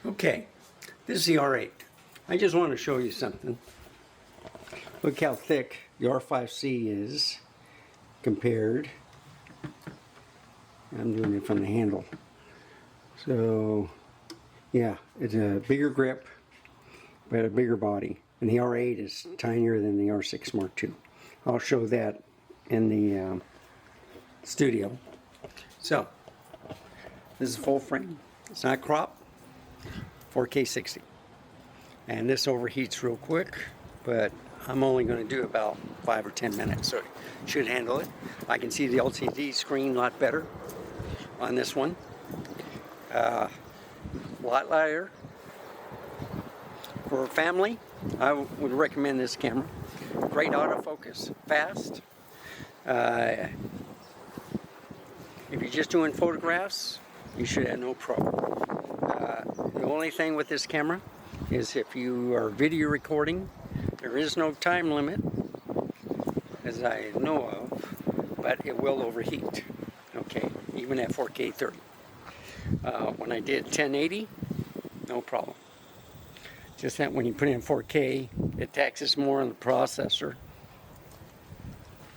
Okay, this is the R8. I just want to show you something. Look how thick the R5C is compared. I'm doing it from the handle. So, yeah, it's a bigger grip, but a bigger body. And the R8 is tinier than the R6 Mark II. I'll show that in the studio. So, this is full frame. It's not crop. 4K 60. And this overheats real quick, but I'm only going to do about 5 or 10 minutes, so it should handle it. I can see the LCD screen a lot better on this one. A lot lighter. For a family, I would recommend this camera. Great autofocus, fast. If you're just doing photographs, you should have no problem. The only thing with this camera is if you are video recording, there is no time limit, as I know of, but it will overheat, okay, even at 4K 30. When I did 1080, no problem. Just that when you put in 4K, it taxes more on the processor.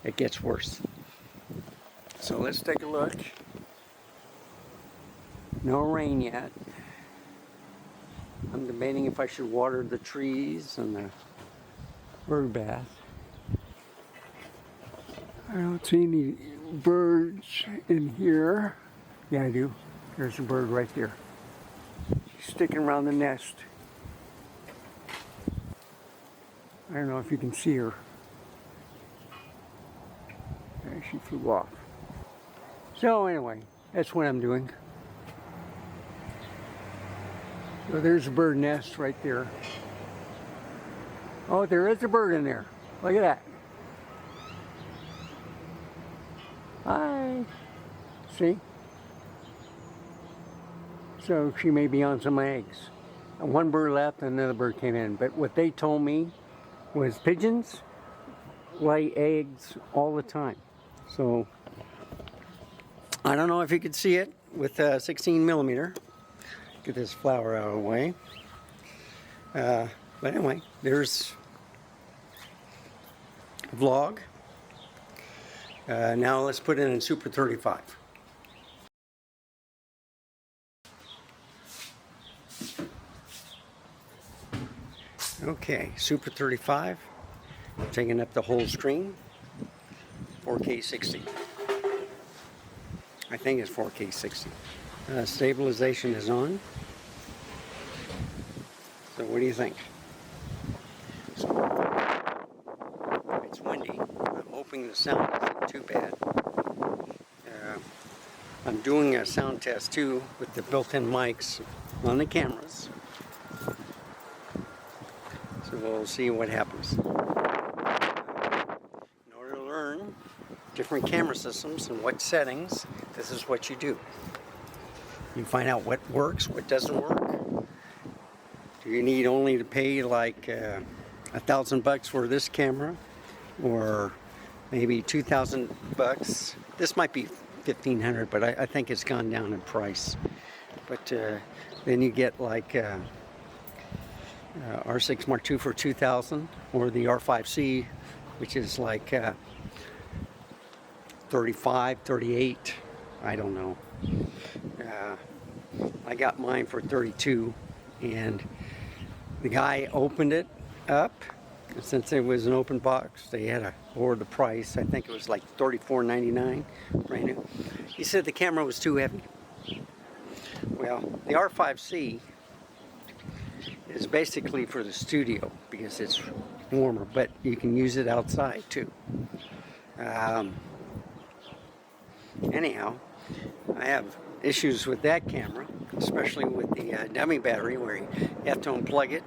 It gets worse. So let's take a look. No rain yet. I'm debating if I should water the trees and the bird bath. I don't see any birds in here. Yeah, I do. There's a bird right there. She's sticking around the nest. I don't know if you can see her. There she flew off. So anyway, that's what I'm doing. So there's a bird nest right there. Oh, there is a bird in there. Look at that. Hi. See? So she may be on some eggs. And one bird left and another bird came in. But what they told me was pigeons lay eggs all the time. So I don't know if you could see it with a 16 millimeter. Get this flower out of the way. But anyway, there's a vlog. Now let's put it in Super 35. Okay, Super 35. Taking up the whole screen. 4K 60. I think it's 4K 60. Stabilization is on. So what do you think? So, it's windy. I'm hoping the sound isn't too bad. I'm doing a sound test too with the built-in mics on the cameras. So we'll see what happens. In order to learn different camera systems and what settings, this is what you do. You find out what works, what doesn't work. Do you need only to pay like $1,000 for this camera, or maybe $2,000? This might be $1,500, but I think it's gone down in price. But then you get like R6 Mark II for $2,000, or the R5C, which is like 35, 38. I don't know. I got mine for 32, and the guy opened it up. Since it was an open box, they had to lower the price. I think it was like $34.99, brand new. He said the camera was too heavy. Well, the R5C is basically for the studio because it's warmer, but you can use it outside too. Anyhow, I have issues with that camera, especially with the dummy battery, where you have to unplug it,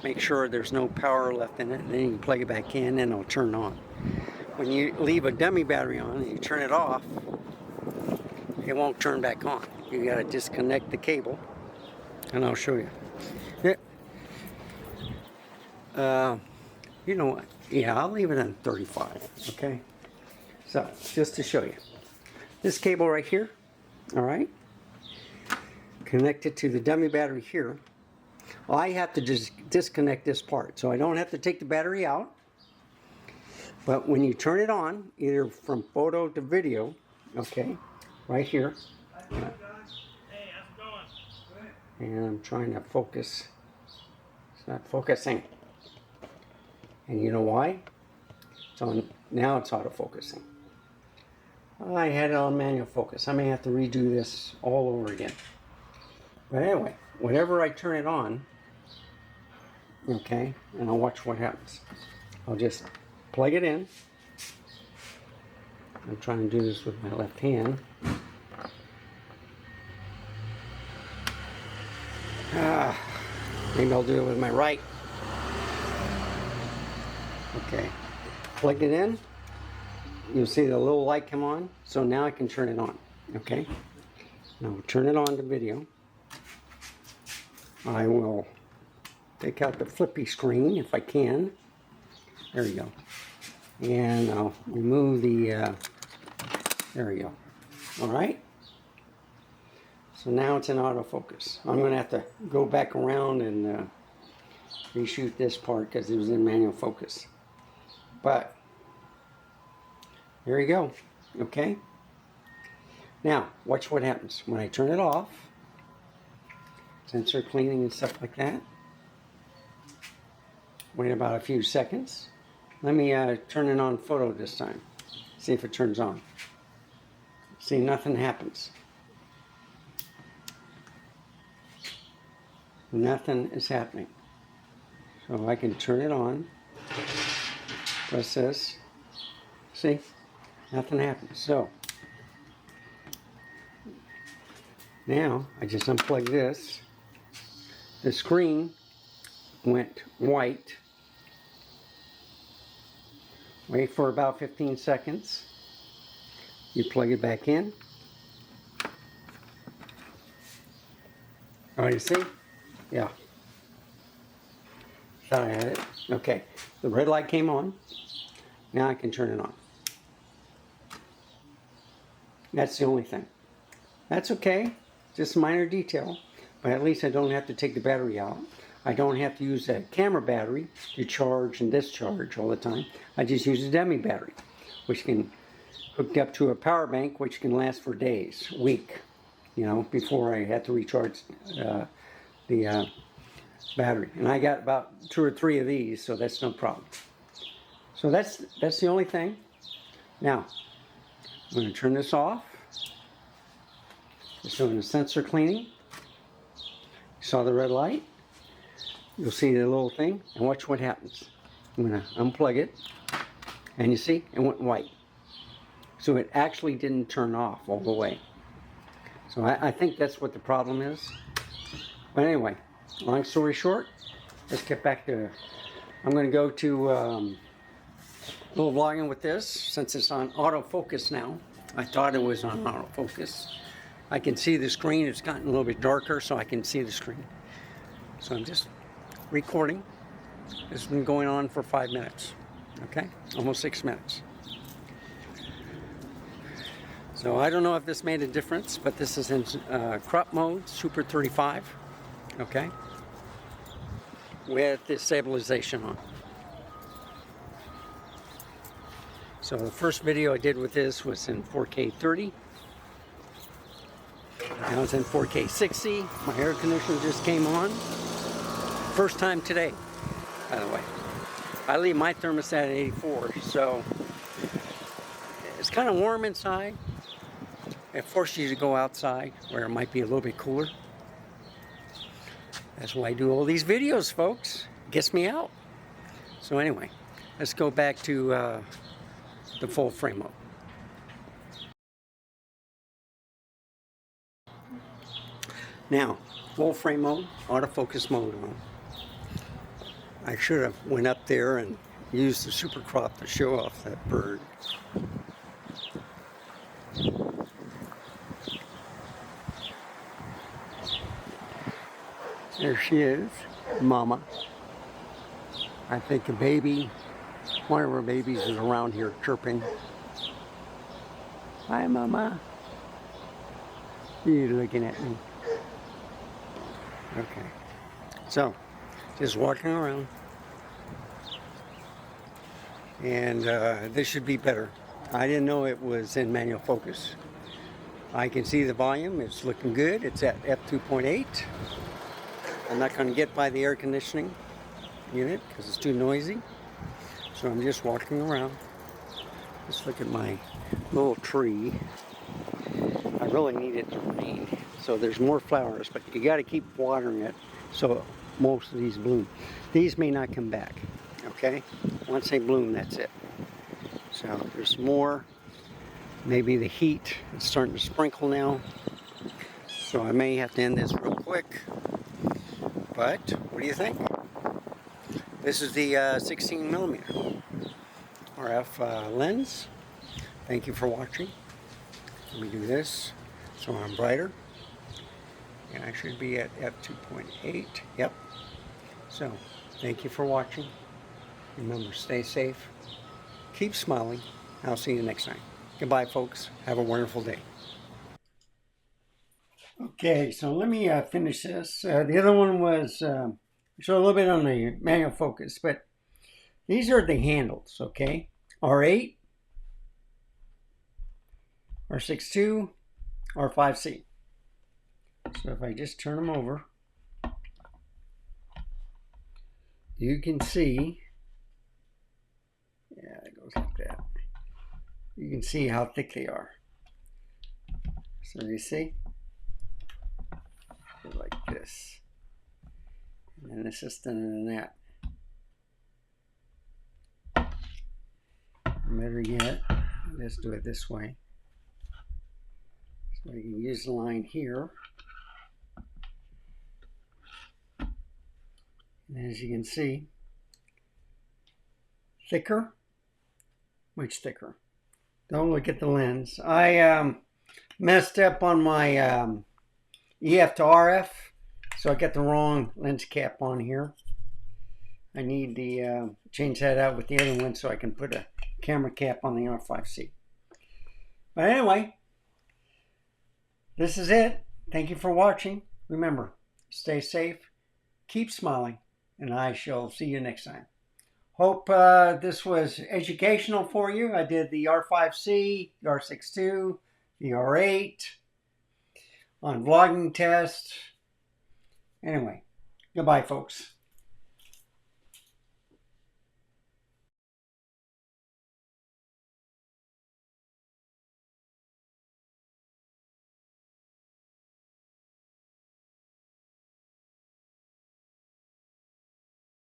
make sure there's no power left in it, and then you can plug it back in and it'll turn on. When you leave a dummy battery on and you turn it off, it won't turn back on. You got to disconnect the cable, and I'll show you. You know what? Yeah, I'll leave it on 35, okay? So, just to show you. This cable right here, all right? Connect it to the dummy battery here, I have to just disconnect this part, so I don't have to take the battery out. But when you turn it on, either from photo to video, okay, right here, and I'm trying to focus. It's not focusing. And you know why? It's on, now it's auto-focusing. I had it on manual focus. I may have to redo this all over again. But anyway, whenever I turn it on, okay, and I'll watch what happens. I'll just plug it in. I'm trying to do this with my left hand. Maybe I'll do it with my right. Okay, plug it in. You'll see the little light come on. So now I can turn it on. Okay, now we'll turn it on to video. I will take out the flippy screen if I can. There we go. And I'll remove the, there we go. All right. So now it's in autofocus. I'm going to have to go back around and reshoot this part because it was in manual focus. But here you go. Okay. Now watch what happens when I turn it off. Sensor cleaning and stuff like that. Wait about a few seconds. Let me turn it on photo this time. See if it turns on. See, nothing happens. Nothing is happening. So I can turn it on. Press this. See? Nothing happens. So now I just unplug this. The screen went white. Wait for about 15 seconds. You plug it back in. Oh, you see? Yeah. Thought I had it. Okay. The red light came on. Now I can turn it on. That's the only thing. That's okay. Just a minor detail. But at least I don't have to take the battery out. I don't have to use a camera battery to charge and discharge all the time. I just use a dummy battery, which can hooked up to a power bank, which can last for days, week, you know, before I had to recharge the battery. And I got about 2 or 3 of these, so that's no problem. So that's the only thing. Now, I'm going to turn this off. It's doing the sensor cleaning. You saw the red light. You'll see the little thing, and watch what happens. I'm going to unplug it, and you see, it went white. So it actually didn't turn off all the way. So I think that's what the problem is. But anyway, long story short, let's get back to, I'm going to go to a little vlogging with this, since it's on autofocus now. I thought it was on autofocus. I can see the screen. It's gotten a little bit darker, so I can see the screen. So I'm just recording. This has been going on for 5 minutes. Okay, almost 6 minutes. So I don't know if this made a difference, but this is in crop mode, Super 35. Okay, with the stabilization on. So the first video I did with this was in 4K 30. Now it's in 4K 60. My air conditioner just came on. First time today, by the way. I leave my thermostat at 84, so it's kind of warm inside. It forces you to go outside where it might be a little bit cooler. That's why I do all these videos, folks. Gets me out. So anyway, let's go back to the full frame mode. Now, full frame mode, autofocus mode on. I should have went up there and used the super crop to show off that bird. There she is, Mama. I think a baby, one of her babies is around here chirping. Hi, Mama. You're looking at me. Okay. So, just walking around. And this should be better. I didn't know it was in manual focus. I can see the volume. It's looking good. It's at f2.8. I'm not going to get by the air conditioning unit because it's too noisy. So I'm just walking around. Just look at my little tree. I really need it to rain. So there's more flowers, but you got to keep watering it so most of these bloom. These may not come back, okay? Once they bloom, that's it. So there's more. Maybe the heat is starting to sprinkle now. So I may have to end this real quick. But what do you think? This is the 16 millimeter RF lens. Thank you for watching. Let me do this so I'm brighter. And I should be at f2.8. Yep. So thank you for watching. Remember, stay safe. Keep smiling. I'll see you next time. Goodbye, folks. Have a wonderful day. Okay, so let me finish this. The other one was show a little bit on the manual focus, but these are the handles, okay? R8, R62, R5C. So if I just turn them over, you can see, yeah, it goes like that. You can see how thick they are. So you see? Like this. And then this is thinner than that. Better yet, let's do it this way. So you can use the line here. And as you can see, thicker, much thicker. Don't look at the lens. I messed up on my EF to RF, so I got the wrong lens cap on here. I need to change that out with the other one so I can put a camera cap on the R5C. But anyway, this is it. Thank you for watching. Remember, stay safe, keep smiling, and I shall see you next time. Hope this was educational for you. I did the R5C, the R62, the R8 on vlogging test. Anyway, goodbye, folks.